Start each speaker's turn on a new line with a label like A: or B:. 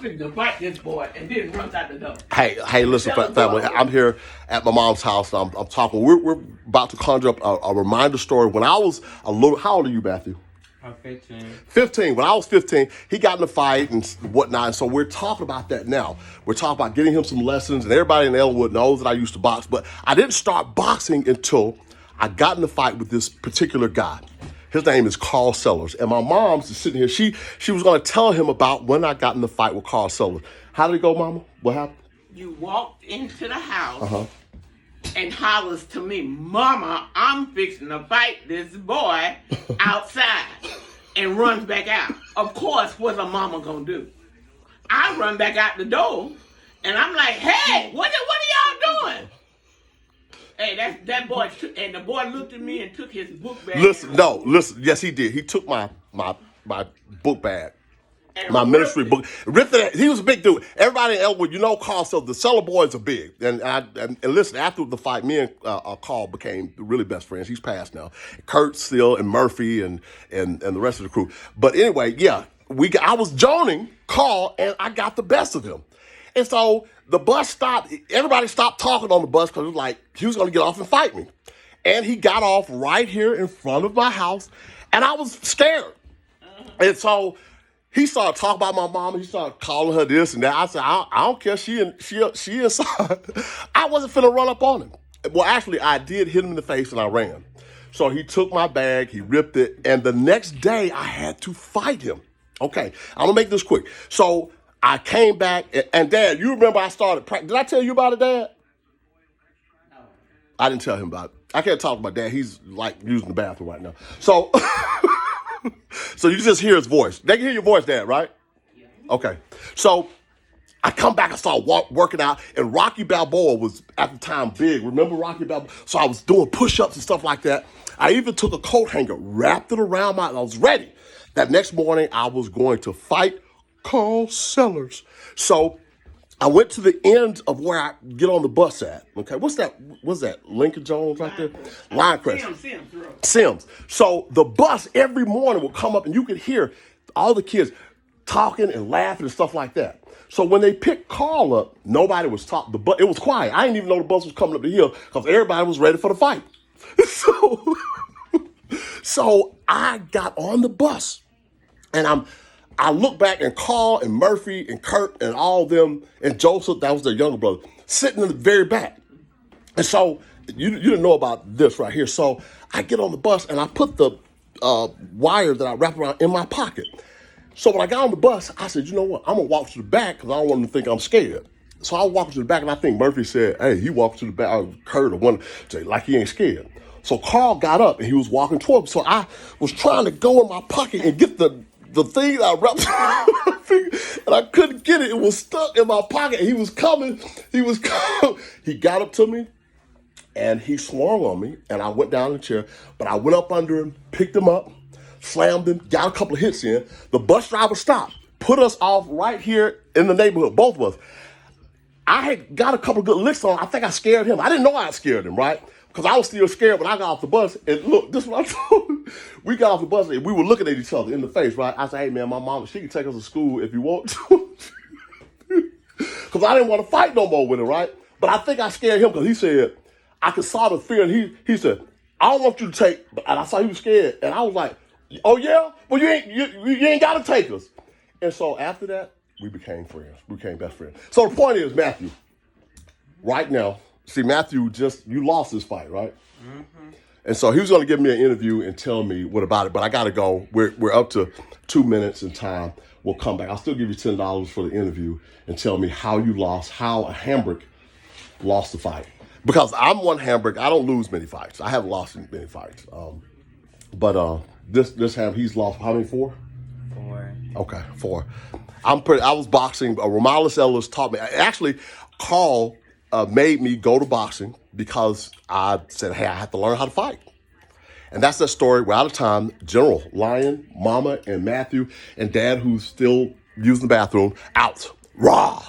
A: to fight this boy and then runs out the door.
B: Hey, listen, family. I'm here at my mom's house. I'm talking. We're about to conjure up a reminder story. When I was a little, how old are you, Matthew?
C: I'm 15.
B: 15. When I was 15, he got in a fight and whatnot. And so we're talking about that now. We're talking about getting him some lessons. And everybody in Elwood knows that I used to box, but I didn't start boxing until I got in a fight with this particular guy. His name is Carl Sellers. And my mom's sitting here. She was going to tell him about when I got in the fight with Carl Sellers. How did it go, Mama? What happened?
A: You walked into the house and hollers to me, Mama, I'm fixing to fight this boy outside, and runs back out. Of course, what's a mama gonna do? I run back out the door, and I'm like, hey, what are y'all doing? Hey, that boy, and the boy looked at me and took his book bag.
B: Listen. Yes, he did. He took my book bag. My ministry book. Ripped it. He was a big dude. Everybody in Elwood, you know Carl, so the Seller boys are big. And listen, after the fight, me and Carl became really best friends. He's passed now. Kurt still and Murphy and the rest of the crew. But anyway, yeah, I was joining Carl and I got the best of him. And so the bus stopped. Everybody stopped talking on the bus because it was like he was going to get off and fight me. And he got off right here in front of my house, and I was scared. And so he started talking about my mama. He started calling her this and that. I said, I don't care. She inside. I wasn't finna run up on him. Well, actually, I did hit him in the face and I ran. So he took my bag, he ripped it, and the next day I had to fight him. Okay, I'm gonna make this quick. So I came back, and Dad, you remember I started practice. Did I tell you about it, Dad?
A: No.
B: I didn't tell him about it. I can't talk about Dad. He's like using the bathroom right now. So, so you just hear his voice. They can hear your voice, Dad, right?
A: Yeah.
B: Okay. So I come back and start working out, and Rocky Balboa was at the time big. Remember Rocky Balboa? So I was doing push-ups and stuff like that. I even took a coat hanger, wrapped it around I was ready. That next morning, I was going to fight Carl Sellers. So I went to the end of where I get on the bus at. Okay, what's that? What's that? Lincoln Jones right there? Linecrest. Sims. So the bus every morning would come up, and you could hear all the kids talking and laughing and stuff like that. So when they picked Carl up, nobody was talking. It was quiet. I didn't even know the bus was coming up the hill because everybody was ready for the fight. So I got on the bus, and I look back, and Carl and Murphy and Kurt and all of them and Joseph, that was their younger brother, sitting in the very back. And so you didn't know about this right here. So I get on the bus and I put the wire that I wrap around in my pocket. So when I got on the bus, I said, you know what? I'm going to walk to the back because I don't want them to think I'm scared. So I walked to the back, and I think Murphy said, hey, he walked to the back, or Kurt or one, like he ain't scared. So Carl got up and he was walking toward me. So I was trying to go in my pocket and get the thing that I wrapped around my finger, and I couldn't get it. It was stuck in my pocket. He was coming. He got up to me, and he swung on me, and I went down in the chair. But I went up under him, picked him up, slammed him, got a couple of hits in. The bus driver stopped, put us off right here in the neighborhood, both of us. I had got a couple of good licks on. I think I scared him. I didn't know I scared him, right? Because I was still scared when I got off the bus. And look, this is what I told him. We got off the bus and we were looking at each other in the face, right? I said, hey, man, my mama, she can take us to school if you want to. Because I didn't want to fight no more with her, right? But I think I scared him because he said, I could saw the fear. And he said, I don't want you to take. And I saw he was scared. And I was like, oh, yeah? Well, you ain't got to take us. And so after that, we became friends. We became best friends. So the point is, Matthew, right now, see, Matthew, you lost this fight, right? Mm-hmm. And so he was going to give me an interview and tell me what about it, but I got to go. We're up to 2 minutes in time. We'll come back. I'll still give you $10 for the interview and tell me how you lost, how a Hambrick lost the fight. Because I'm one Hambrick. I don't lose many fights. I haven't lost many fights. But this Hambrick, he's lost how many? 4?
C: 4.
B: Okay, 4. I was boxing. Romalis Ellis taught me. Actually, Carl made me go to boxing because I said, hey, I have to learn how to fight. And that's that story. We're out of time. General, Lion, Mama, and Matthew, and Dad, who's still using the bathroom, out. Raw.